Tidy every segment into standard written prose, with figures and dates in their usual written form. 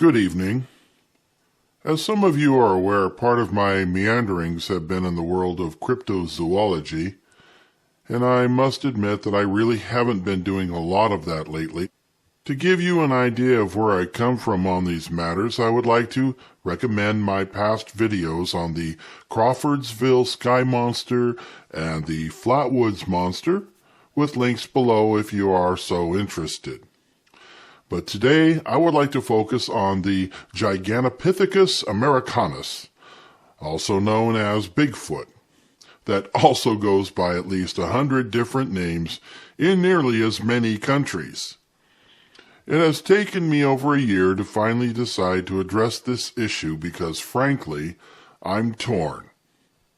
Good evening. As some of you are aware, part of my meanderings have been in the world of cryptozoology, and I must admit that I really haven't been doing a lot of that lately. To give you an idea of where I come from on these matters, I would like to recommend my past videos on the Crawfordsville Sky Monster and the Flatwoods Monster, with links below if you are so interested. But today, I would like to focus on the Gigantopithecus americanus, also known as Bigfoot, that also goes by at least 100 different names in nearly as many countries. It has taken me over a year to finally decide to address this issue because, frankly, I'm torn.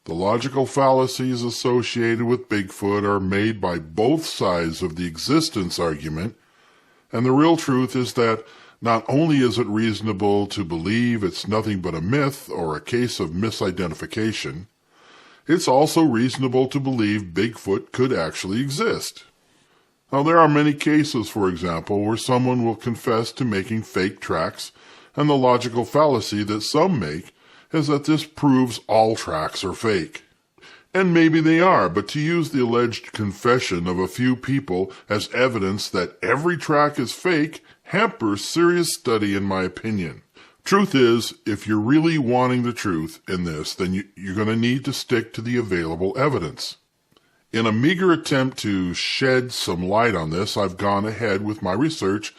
The logical fallacies associated with Bigfoot are made by both sides of the existence argument, and the real truth is that not only is it reasonable to believe it's nothing but a myth or a case of misidentification, it's also reasonable to believe Bigfoot could actually exist. Now, there are many cases, for example, where someone will confess to making fake tracks, and the logical fallacy that some make is that this proves all tracks are fake. And maybe they are, but to use the alleged confession of a few people as evidence that every track is fake hampers serious study, in my opinion. Truth is, if you're really wanting the truth in this, then you're going to need to stick to the available evidence. In a meager attempt to shed some light on this, I've gone ahead with my research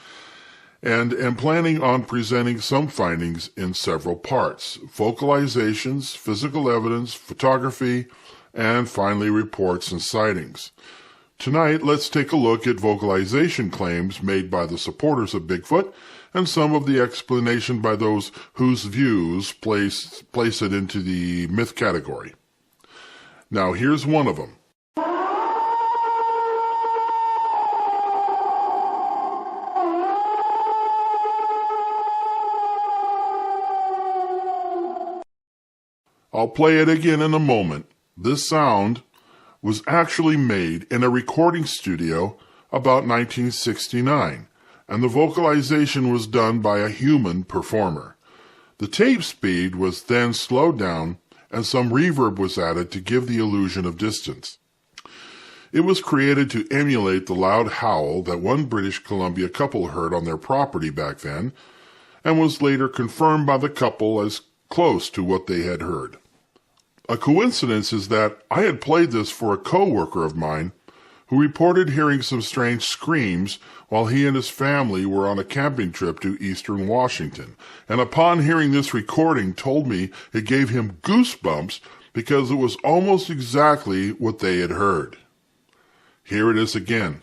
and am planning on presenting some findings in several parts: vocalizations, physical evidence, photography, and finally reports and sightings. Tonight, let's take a look at vocalization claims made by the supporters of Bigfoot and some of the explanation by those whose views place it into the myth category. Now, here's one of them. I'll play it again in a moment. This sound was actually made in a recording studio about 1969, and the vocalization was done by a human performer. The tape speed was then slowed down, and some reverb was added to give the illusion of distance. It was created to emulate the loud howl that one British Columbia couple heard on their property back then, and was later confirmed by the couple as close to what they had heard. A coincidence is that I had played this for a co-worker of mine who reported hearing some strange screams while he and his family were on a camping trip to eastern Washington, and upon hearing this recording told me it gave him goosebumps because it was almost exactly what they had heard. Here it is again.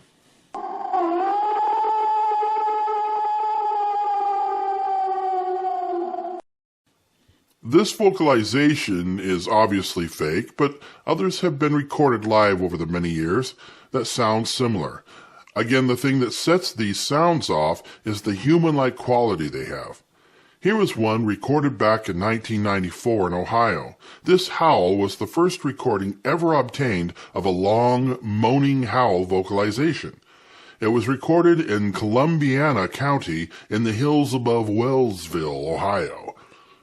This vocalization is obviously fake, but others have been recorded live over the many years that sound similar. Again, the thing that sets these sounds off is the human-like quality they have. Here is one recorded back in 1994 in Ohio. This howl was the first recording ever obtained of a long, moaning howl vocalization. It was recorded in Columbiana County in the hills above Wellsville, Ohio.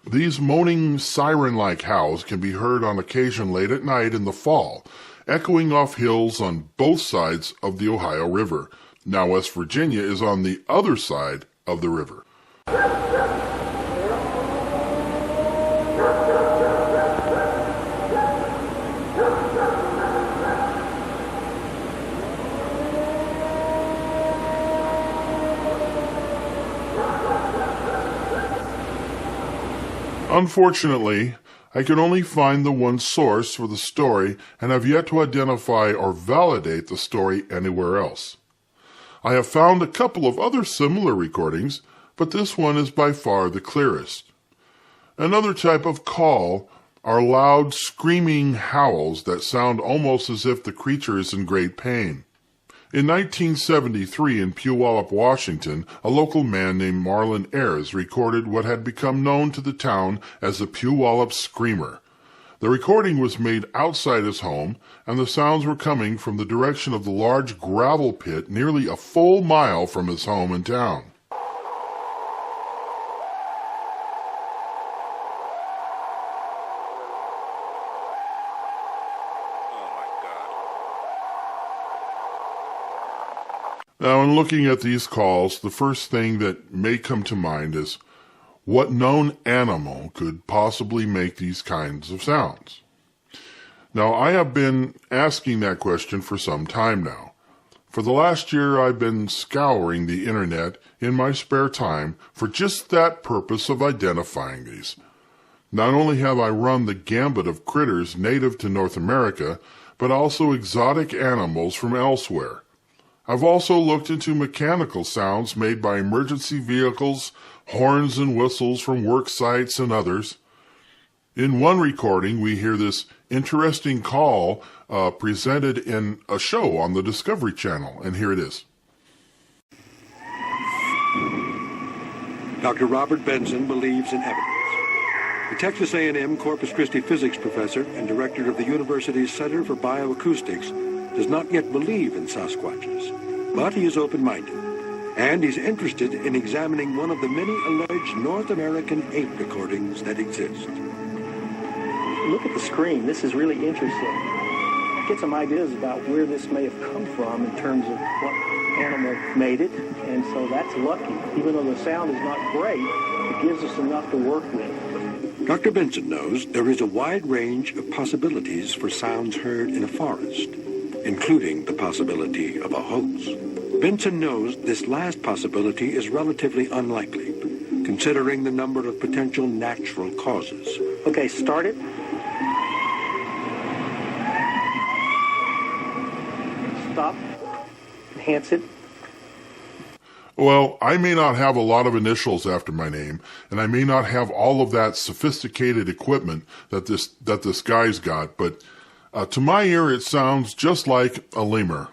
These moaning siren-like howls can be heard on occasion late at night in the fall, echoing off hills on both sides of the Ohio River. Now West Virginia is on the other side of the river. Unfortunately, I can only find the one source for the story and have yet to identify or validate the story anywhere else. I have found a couple of other similar recordings, but this one is by far the clearest. Another type of call are loud screaming howls that sound almost as if the creature is in great pain. In 1973 in Puyallup, Washington, a local man named Marlon Ayers recorded what had become known to the town as the Puyallup Screamer. The recording was made outside his home, and the sounds were coming from the direction of the large gravel pit nearly a full mile from his home in town. Now, in looking at these calls, the first thing that may come to mind is, what known animal could possibly make these kinds of sounds? Now, I have been asking that question for some time now. For the last year, I've been scouring the internet in my spare time for just that purpose of identifying these. Not only have I run the gambit of critters native to North America, but also exotic animals from elsewhere. I've also looked into mechanical sounds made by emergency vehicles, horns and whistles from work sites and others. In one recording, we hear this interesting call presented in a show on the Discovery Channel, and here it is. Dr. Robert Benson believes in evidence. The Texas A&M Corpus Christi physics professor and director of the university's Center for Bioacoustics does not yet believe in Sasquatches, but he is open-minded, and he's interested in examining one of the many alleged North American ape recordings that exist. Look at the screen. This is really interesting. Get some ideas about where this may have come from in terms of what animal made it, and so that's lucky. Even though the sound is not great, it gives us enough to work with. Dr. Benson knows there is a wide range of possibilities for sounds heard in a forest, including the possibility of a hoax. Benson knows this last possibility is relatively unlikely, considering the number of potential natural causes. Okay, start it. Stop. Enhance it. Well, I may not have a lot of initials after my name, and I may not have all of that sophisticated equipment that this guy's got, but to my ear it sounds just like a lemur.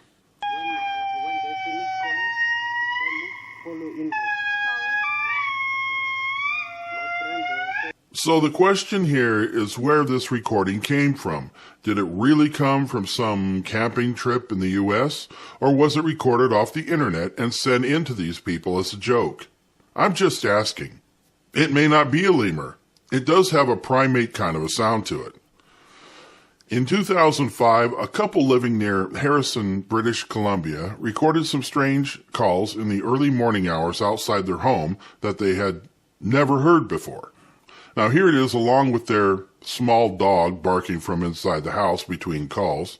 So the question here is where this recording came from. Did it really come from some camping trip in the U.S., or was it recorded off the internet and sent in to these people as a joke? I'm just asking. It may not be a lemur. It does have a primate kind of a sound to it. In 2005, a couple living near Harrison, British Columbia, recorded some strange calls in the early morning hours outside their home that they had never heard before. Now here it is along with their small dog barking from inside the house between calls.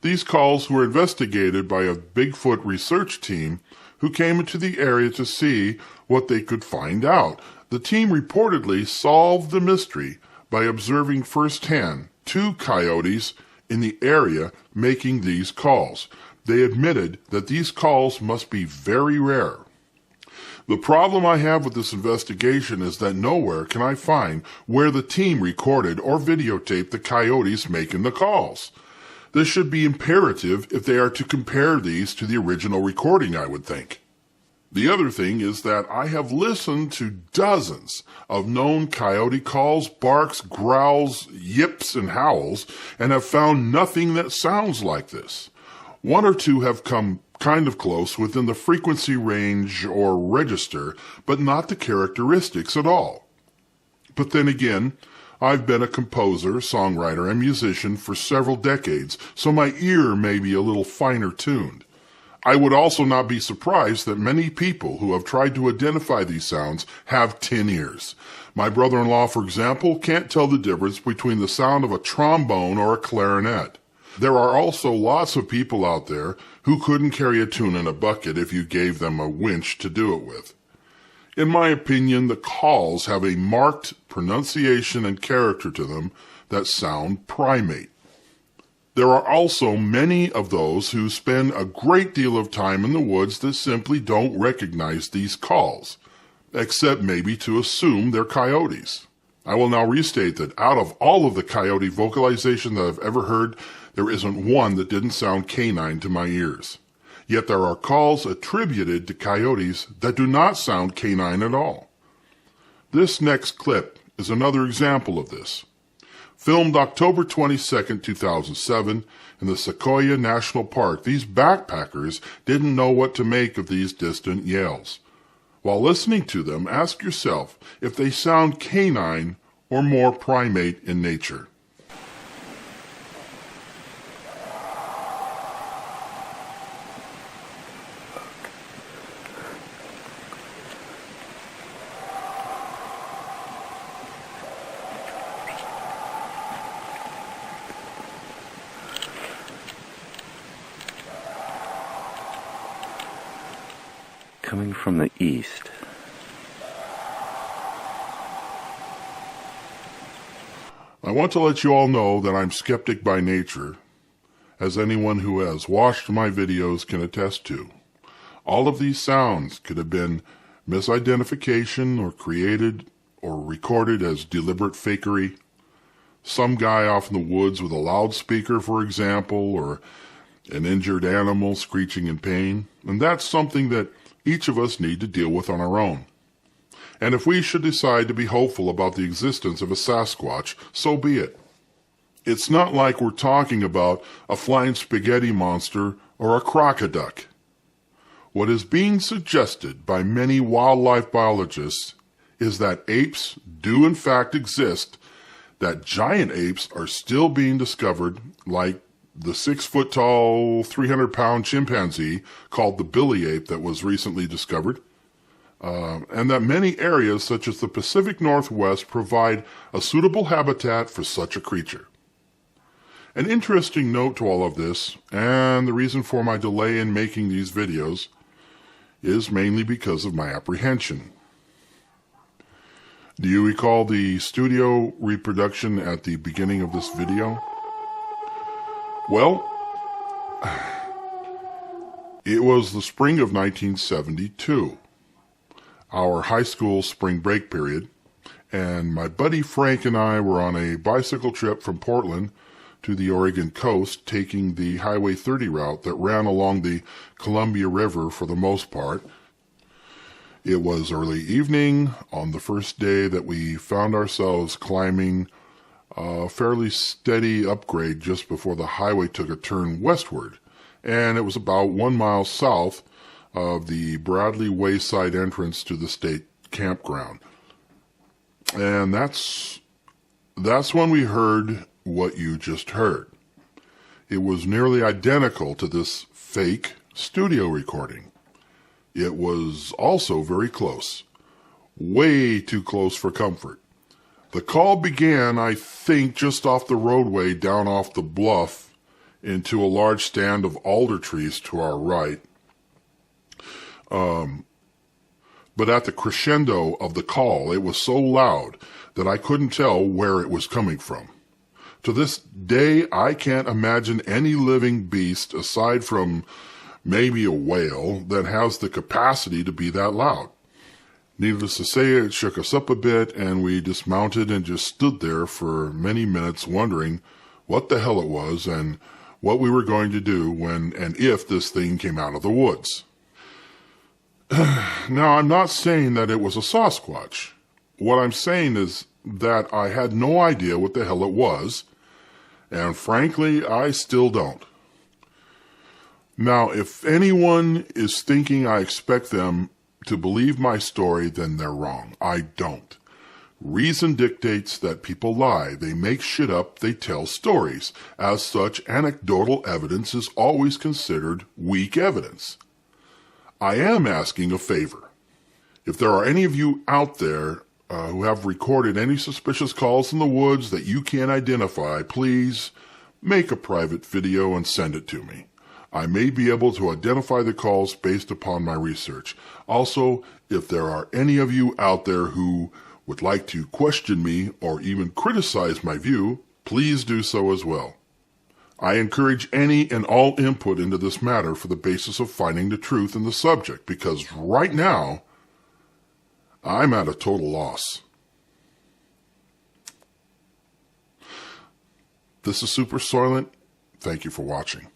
These calls were investigated by a Bigfoot research team who came into the area to see what they could find out. The team reportedly solved the mystery by observing firsthand 2 coyotes in the area making these calls. They admitted that these calls must be very rare. The problem I have with this investigation is that nowhere can I find where the team recorded or videotaped the coyotes making the calls. This should be imperative if they are to compare these to the original recording, I would think. The other thing is that I have listened to dozens of known coyote calls, barks, growls, yips, and howls, and have found nothing that sounds like this. 1 or 2 have come kind of close within the frequency range or register, but not the characteristics at all. But then again, I've been a composer, songwriter, and musician for several decades, so my ear may be a little finer tuned. I would also not be surprised that many people who have tried to identify these sounds have 10 ears. My brother-in-law, for example, can't tell the difference between the sound of a trombone or a clarinet. There are also lots of people out there who couldn't carry a tune in a bucket if you gave them a winch to do it with. In my opinion, the calls have a marked pronunciation and character to them that sound primate. There are also many of those who spend a great deal of time in the woods that simply don't recognize these calls, except maybe to assume they're coyotes. I will now restate that out of all of the coyote vocalizations that I've ever heard, there isn't one that didn't sound canine to my ears. Yet there are calls attributed to coyotes that do not sound canine at all. This next clip is another example of this. Filmed October 22, 2007, in the Sequoia National Park, these backpackers didn't know what to make of these distant yells. While listening to them, ask yourself if they sound canine or more primate in nature. Coming from the east. I want to let you all know that I'm skeptic by nature, as anyone who has watched my videos can attest to. All of these sounds could have been misidentification or created or recorded as deliberate fakery. Some guy off in the woods with a loudspeaker, for example, or an injured animal screeching in pain. And that's something that each of us need to deal with on our own. And if we should decide to be hopeful about the existence of a Sasquatch, so be it. It's not like we're talking about a flying spaghetti monster or a crocoduck. What is being suggested by many wildlife biologists is that apes do in fact exist, that giant apes are still being discovered, like the 6-foot-tall, 300-pound chimpanzee called the billy ape that was recently discovered, and that many areas such as the Pacific Northwest provide a suitable habitat for such a creature. An interesting note to all of this, and the reason for my delay in making these videos, is mainly because of my apprehension. Do you recall the studio reproduction at the beginning of this video? Well, it was the spring of 1972, our high school spring break period, and my buddy Frank and I were on a bicycle trip from Portland to the Oregon coast, taking the Highway 30 route that ran along the Columbia River for the most part. It was early evening on the first day that we found ourselves climbing a fairly steady upgrade just before the highway took a turn westward, and it was about 1 mile south of the Bradley Wayside entrance to the state campground. And that's when we heard what you just heard. It was nearly identical to this fake studio recording. It was also very close, way too close for comfort. The call began, I think, just off the roadway down off the bluff into a large stand of alder trees to our right. But at the crescendo of the call, it was so loud that I couldn't tell where it was coming from. To this day, I can't imagine any living beast, aside from maybe a whale, that has the capacity to be that loud. Needless to say, it shook us up a bit, and we dismounted and just stood there for many minutes wondering what the hell it was and what we were going to do when and if this thing came out of the woods. Now, I'm not saying that it was a Sasquatch. What I'm saying is that I had no idea what the hell it was, and frankly, I still don't. Now, if anyone is thinking I expect them to believe my story, then they're wrong. I don't. Reason dictates that people lie. They make shit up. They tell stories. As such, anecdotal evidence is always considered weak evidence. I am asking a favor. If there are any of you out there who have recorded any suspicious calls in the woods that you can't identify, please make a private video and send it to me. I may be able to identify the calls based upon my research. Also, if there are any of you out there who would like to question me or even criticize my view, please do so as well. I encourage any and all input into this matter for the basis of finding the truth in the subject, because right now, I'm at a total loss. This is Super Soylent. Thank you for watching.